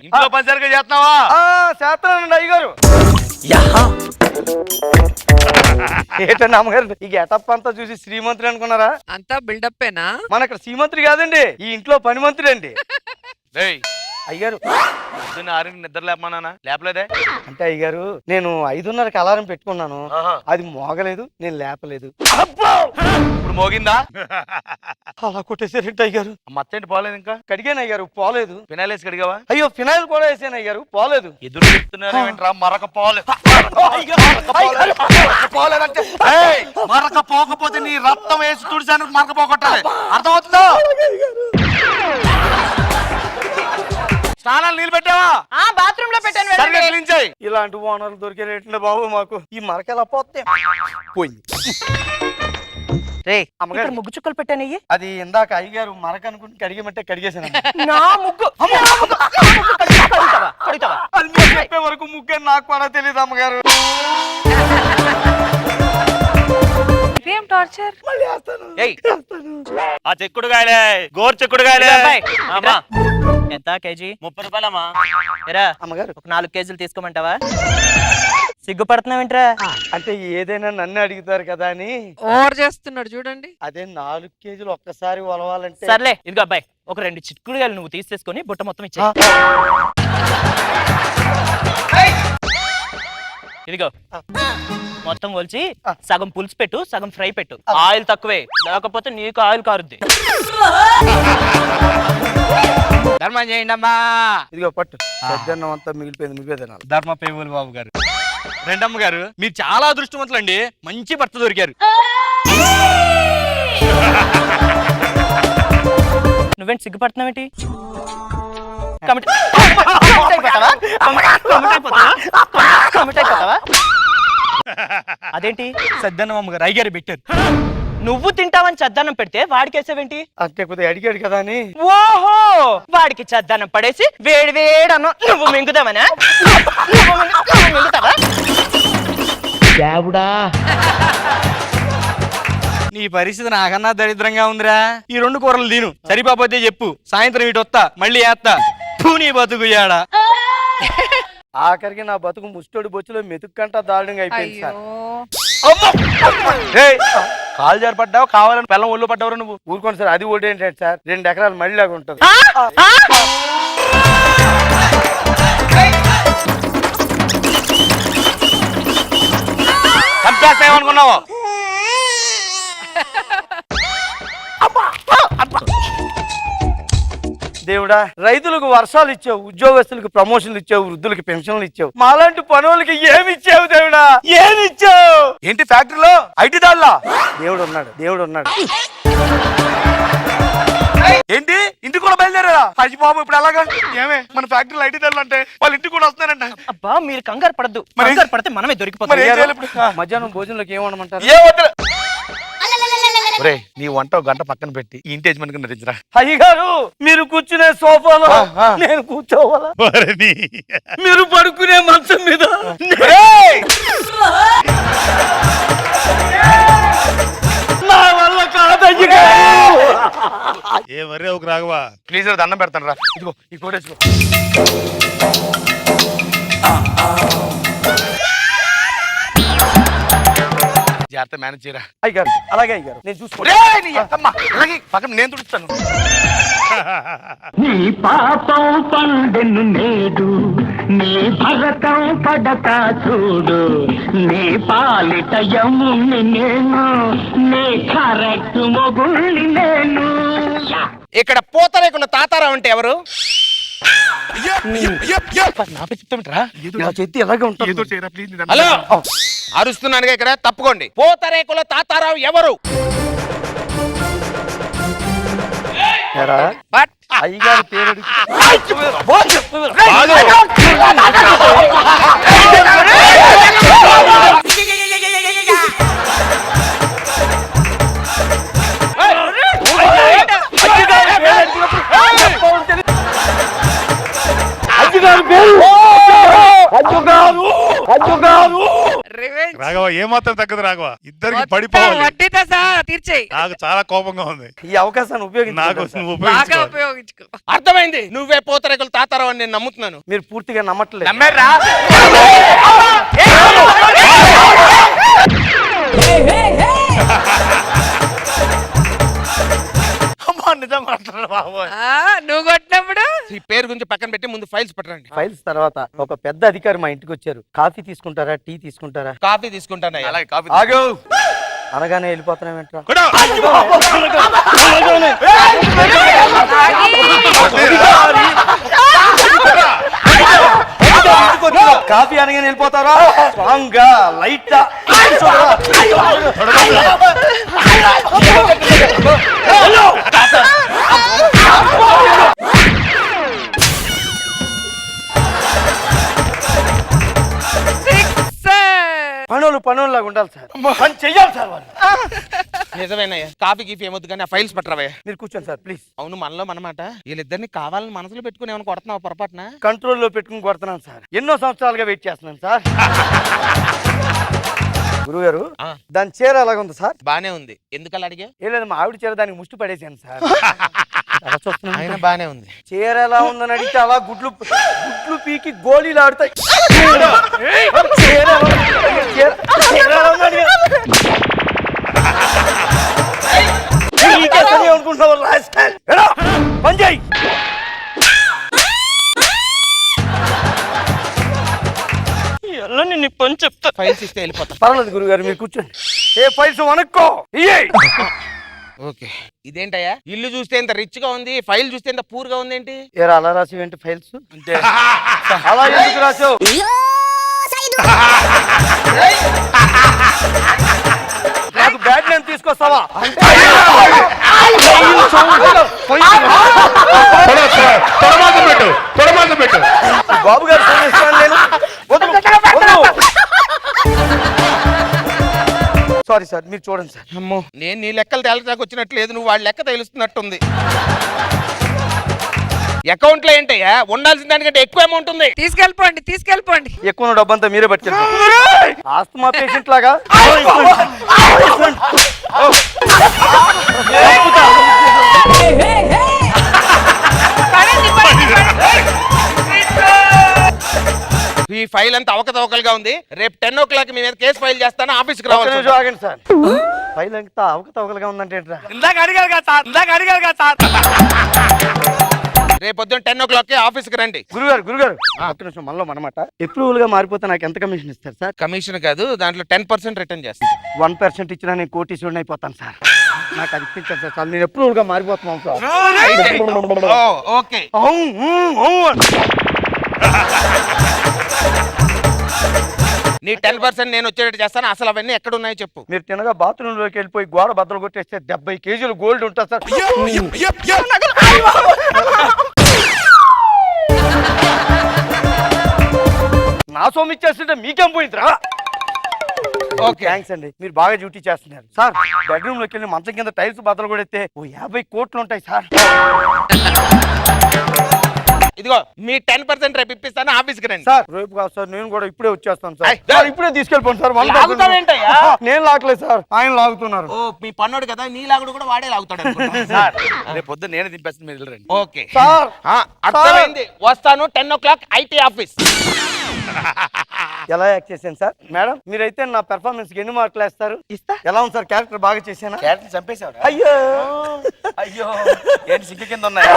ఇంట్లో పని సరిగ్గా చేస్తున్నావా? చేస్తానండి అయ్యగారు. ఏంటండి అమ్మగారు ఈ గెటప్ అంతా చూసి శ్రీమంతుడు అనుకున్నారా? అంతా బిల్డప్పేనా? మన ఇక్కడ శ్రీమంతుడు కాదండి, ఈ ఇంట్లో పని మంత్రుడు అండి. అయ్యారు నిద్ర లేపమన్నా లేపలేదే? అంటే అయ్యగారు నేను 5:30కి అలారం పెట్టుకున్నాను, అది మోగలేదు, నేను లేపలేదు. ఇప్పుడు మోగిందా? అలా కొట్టేసారంటే అయ్యారు. మత్తేంటి పోలేదు? ఇంకా కడిగాను అయ్యారు, పోలేదు. ఫినాయిల్ వేసి కడిగావా? అయ్యో ఫినాయిల్ కూడా వేసాను అయ్యారు, పోలేదు. ఎదురు చెప్తున్నారు మరక పోలేదు. పోలేదంటే మరక పోకపోతే నీ రక్తం వేసి తుడిసాను మరక పోగొట్టాలి, అర్థమవుతుందా? స్నానాలు నీళ్ళు పెట్టావా? బాత్రూమ్ లో పెట్టాను. ఇలాంటి ఓనర్లు దొరికేటండి బాబు మాకు. ఈ మరక ఎలా పోతే పోయింది. అమ్మగారు ముగ్గు చుక్కలు పెట్టాను. అది ఇందాక అయ్యగారు మరక అనుకుంటే కడిగమంటే కడిగేసాను. నా ముగ్గు అది మీరు చెప్పే వరకు ముగ్గు అని నాకు కూడా తెలియదు అమ్మగారు. ఏం టార్చర్? మళ్ళీ వేస్తాను. ఆ చెక్కుడుగాయలే, గోరు చెక్కుడుగాయలే. ఎంత కేజీ? 30 రూపాయలమ్మా. అమ్మగారు ఒక 4 కేజీలు తీసుకోమంటావా? సిగ్గుపడుతున్నావేంట్రా? అంటే ఏదైనా నన్ను అడుగుతారు కదా అని ఓవర్ చేస్తున్నాడు చూడండి. అదే 4 కేజీలు ఒక్కసారి ఒలవాలంటే. సర్లే ఇదిగో అబ్బాయి, ఒక 2 చిక్కుడుగాయలు నువ్వు తీసేసుకొని బుట్ట మొత్తం ఇచ్చే. ఇదిగో మొత్తం కొలిచి సగం పులుసు పెట్టు, సగం ఫ్రై పెట్టు. ఆయిల్ తక్కువే, లేకపోతే నీకు ఆయిల్ కారుద్ది. ధర్మం చేయండి అమ్మా. ఇదిగో పట్టు. సజ్జన్నం అంతా మిగిలిపోయింది, నువ్వే తినాలి. ధర్మ పేవులు బాబు గారు. రెండమ్మ గారు మీరు చాలా అదృష్టవంతులండి, మంచి భర్త దొరికారు. నువ్వేంటి సిగ్గుపడుతున్నావేంటి? అదేంటి? సద్దన్నం అమ్మగారు అయ్యారు పెట్టారు. నువ్వు తింటావని చద్దన్నం పెడితే వాడికి వేసావేంటి? అంటే కొద్దిగా అడిగాడు కదా అని. ఓహో, వాడికి చద్దన్నం పడేసి వేడి వేడి అన్నం నువ్వు మింగుదామనా? మింగుతావా? నీ పరిస్థితి నాకన్నా దరిద్రంగా ఉందిరా. ఈ 2 కూరలు తిను, సరిపోతే చెప్పు, సాయంత్రం ఇటు వస్తా, మళ్ళీ వేస్తా. నీ బతుకుయాడా. ఆఖరికి నా బతుకు ముష్టోడి బొచ్చులో మెతుక్కంట దారుణంగా అయిపోయింది సార్. కాలు జారి పడ్డావు, కావాలని పిల్లం ఒళ్ళు పడ్డావు నువ్వు. ఊరుకోండి సార్, అది ఒకటి ఏంటంటే సార్ 2 ఎకరాలు మళ్ళీలాగా ఉంటుంది. చంపేస్తామనుకున్నావు? దేవుడా, రైతులకు వర్షాలు ఇచ్చావు, ఉద్యోగస్తులకు ప్రమోషన్లు ఇచ్చావు, వృద్ధులకు పెన్షన్లు ఇచ్చావు, మాలాంటి పనులకి ఏమి ఇచ్చావు దేవుడా? ఏమి ఇచ్చావు? ఏంటి ఫ్యాక్టరీలో ఐటీ దాల్లా? దేవుడు ఉన్నాడు, దేవుడు ఉన్నాడు. ఏంటి ఇంటికి కూడా బయలుదేరా? అయ్యి బాబు ఇప్పుడు అలాగా? ఏమే మన ఫ్యాక్టరీలో ఐటీ దాల్లు అంటే వాళ్ళ ఇంటికి కూడా వస్తున్నారంట. అబ్బా మీరు కంగారు పడద్దు, కంగారు పడితే మనమే దొరికిపోతాం. మధ్యాహ్నం భోజనంలోకి ఏమనమంటారు? నీ వంట 1 గంట పక్కన పెట్టి ఈ ఇంటి యజమానికి నరించరా. అయ్యగారు మీరు కూర్చునే సోఫాలో నేను కూర్చోవాలా? మీరు పడుకునే మంచం మీద నా వల్ల కాదయ్యగారు. ఏ మరే ఒక రాఘవా, ప్లీజ్ దండం పెడతాను రా. ఇదిగో ఈ కోటేసుకో. జాగ్రత్త మేనేజ్ చేయరా. అయ్యగారు అలాగే అయ్యారు, నేను చూసుకో. పక్కన నేను తుడుస్తాను. నీ పాపం పండెను నేడు, నీ భరతం పడతా చూడు, నీ పాలిట యముని నేను, నీ కరెక్ట్ మొగుళ్ళి నేను. ఇక్కడ పూతరేకుల తాతారావు అంటే ఎవరు? హలో, అరుస్తున్నానుగా ఇక్కడ, తప్పుకోండి. పూతరేకుల తాతారావు ఎవరు? అయ్యగారి పేరు రాఘవ ఏం మాత్రం తగ్గదు రాఘవ, ఇద్దరికి పడిపోవాలి. వడ్డీతో సహా తీర్చేయి. నాకు చాలా కోపంగా ఉంది. ఈ అవకాశాన్ని నాకు ఉపయోగించుకుంటాను నువ్వు బాగా ఉపయోగించుకో. ఉపయోగించుకో. అర్థమైంది, నువ్వే పోతరేకులు తాతారావు అని నేను నమ్ముతున్నాను. మీరు పూర్తిగా నమ్మట్లేదు. నమ్మారా? అమ్మా, నిజం మాట్లాడు బాబోయ్. నువ్వు కొట్టినప్పుడు ఈ పేరు గురించి పక్కన పెట్టి ముందు ఫైల్స్ పట్టండి. ఫైల్స్ తర్వాత ఒక పెద్ద అధికారి మా ఇంటికి వచ్చారు. కాఫీ తీసుకుంటారా, టీ తీసుకుంటారా? కాఫీ తీసుకుంటానయ్యా. అలాగే కాఫీ ఆగు అనగానే వెళ్ళిపోతున్నావేంట్రా? కొడు. కాఫీ అనగానే వెళ్ళిపోతారా? స్ట్రాంగ్ గా లైట్ పనులు లాగా ఉండాలి సార్. పని చెయ్యాలి సార్ వాళ్ళు. నిజమేనయ్యా, కాఫీ గీఫీ ఏమొద్దు కానీ ఆ ఫైల్స్ పట్టరావయ్యా. మీరు కూర్చోండి సార్ ప్లీజ్. అవును, మనలో మనమాట వీళ్ళిద్దరిని కావాలని మనసులో పెట్టుకుని ఏమైనా కొడుతున్నావు పొరపాటున? కంట్రోల్లో పెట్టుకుని కొడుతున్నాను సార్. ఎన్నో సంవత్సరాలుగా వెయిట్ చేస్తున్నాను సార్. గురుగారు, ఆ. దాని చీర అలాగ ఉంది సార్. బానే ఉంది, ఎందుకలా అడిగా? ఏం లేదు, మా ఆవిడ చీర దానికి ముష్టి పడేసాను సార్. అలా చూస్తున్నాను. ఆయన బానే ఉంది. చీర ఎలా ఉందని అడిగితే అలా గుడ్లు పీకి గోళీలు ఆడుతాయి. చీర ఎలా ఉంది? చీర ఎలా ఉందని నీకేసని అనుకుంటున్నావు రాస్కల్. ఎరా, పని చేయి. నిన్ను పని చెప్తా. ఫైల్స్ ఇస్తే వెళ్ళిపోతా. పర్వాలేదు గురుగారు, మీరు కూర్చోండి. ఏ ఫైల్స్ వనక్కో. ఓకే, ఇదేంటయ్యా ఇల్లు చూస్తే ఇంత రిచ్ గా ఉంది, ఫైల్ చూస్తే ఇంత పూర్ గా ఉంది ఏంటి? ఏరా అలా రాసి ఏంటి ఫైల్స్? అంటే అలా ఎందుకు రాసావు? నాకు బ్యాడ్ నేమ్ తీసుకొస్తావా? తొడమాత పెట్టు, తొడమాత పెట్టు. బాబు గారు ఫోన్ ఇస్తాను నేను. సారీ సార్, మీరు చూడండి సార్. అమ్మో, నేను నీ లెక్కలు తేల్చడానికి వచ్చినట్లేదు, నువ్వు వాళ్ళ లెక్క తెలుస్తున్నట్టుంది. అకౌంట్ లో ఏంటయ్యా ఉండాల్సిన దానికంటే ఎక్కువ అమౌంట్ ఉంది. తీసుకెళ్ళిపోండి. ఎక్కువ డబ్బంతా మీరే పట్టుకెళ్ళి. ఆస్తమా పేషెంట్ లాగా ఈ ఫైల్ అంతా అవకతవకలుగా ఉంది. రేపు 10 o'clock మీ మీద కేసు ఫైల్ చేస్తాను, ఆఫీస్కి ఒక్క రావాలి. నిమిషం ఆగండి సార్. ఫైల్ అంతా అవకతవకలుగా ఉందంటే ఏంట్రా? ఇందాక అడిగారు కదా సార్. రేపు పొద్దున్న 10 o'clock ఆఫీస్కి రండి. గురుగారు ఒక్క నిమిషం, మనలో మనమాట. అప్రూవల్ గా మారిపోతే నాకు ఎంత కమిషన్ ఇస్తారు సార్? కమిషన్ కాదు, దాంట్లో 10% రిటర్న్ చేస్తాను. 1% ఇచ్చినా నేను కోటీశ్వరుని అయిపోతాను సార్. నాకు అది ఇప్పించారు సార్. నేను అప్రూవల్ గా మారిపోతున్నాను సార్. ఓకే, నీ 10% నేను వచ్చేటట్టు చేస్తాను. అసలు అవన్నీ ఎక్కడ ఉన్నాయో చెప్పు. మీరు తినగా బాత్రూమ్ లోకి వెళ్ళిపోయి గోడ బద్దలు కొట్టేస్తే 70 kg గోల్డ్ ఉంటుంది సార్. నా సొమ్ము ఇచ్చేస్తుంటే మీకేం పోయిందిరా? ఓకే, థ్యాంక్స్ అండి, మీరు బాగా డ్యూటీ చేస్తున్నారు సార్. బెడ్రూమ్ లోకి వెళ్ళి మంచం కింద టైల్స్ బద్దలు కొడితే ఓ 50 కోట్లు ఉంటాయి సార్. ఇదిగో మీ 10% రేపు ఇప్పిస్తాను, ఆఫీస్కి రండి. సార్ రేపు కాదు సార్, నేను కూడా ఇప్పుడే వచ్చేస్తాను సార్. ఏయ్, సార్ ఇప్పుడే తీసుకెళ్ళిపోండి సార్. లాగుతావేంటయ్యా? నేను లాగలేదు సార్, ఆయన లాగుతున్నారు. ఓ, మీ పన్నోడు కదా, నీ లాగుడు కూడా వాడే లాగుతాడు అనుకుంటా. సార్ రేపు పొద్దున్న నేనే దింపేస్తాను, మీరు వెళ్ళండి. ఓకే సార్ అర్థమైంది, వస్తాను 10 o'clock ఐటీ ఆఫీస్. ఎలా యాక్ట్ చేశాను సార్? మేడం మీరైతే నా పెర్ఫార్మెన్స్ ఎన్ని మార్కులు వేస్తారు? ఇస్తా. ఎలా ఉంది సార్? క్యారెక్టర్ బాగా చేశానా? క్యారెక్టర్ చంపేశావు. అయ్యో అయ్యో, ఏంటి సిగ్గు కింద ఉన్నాయి?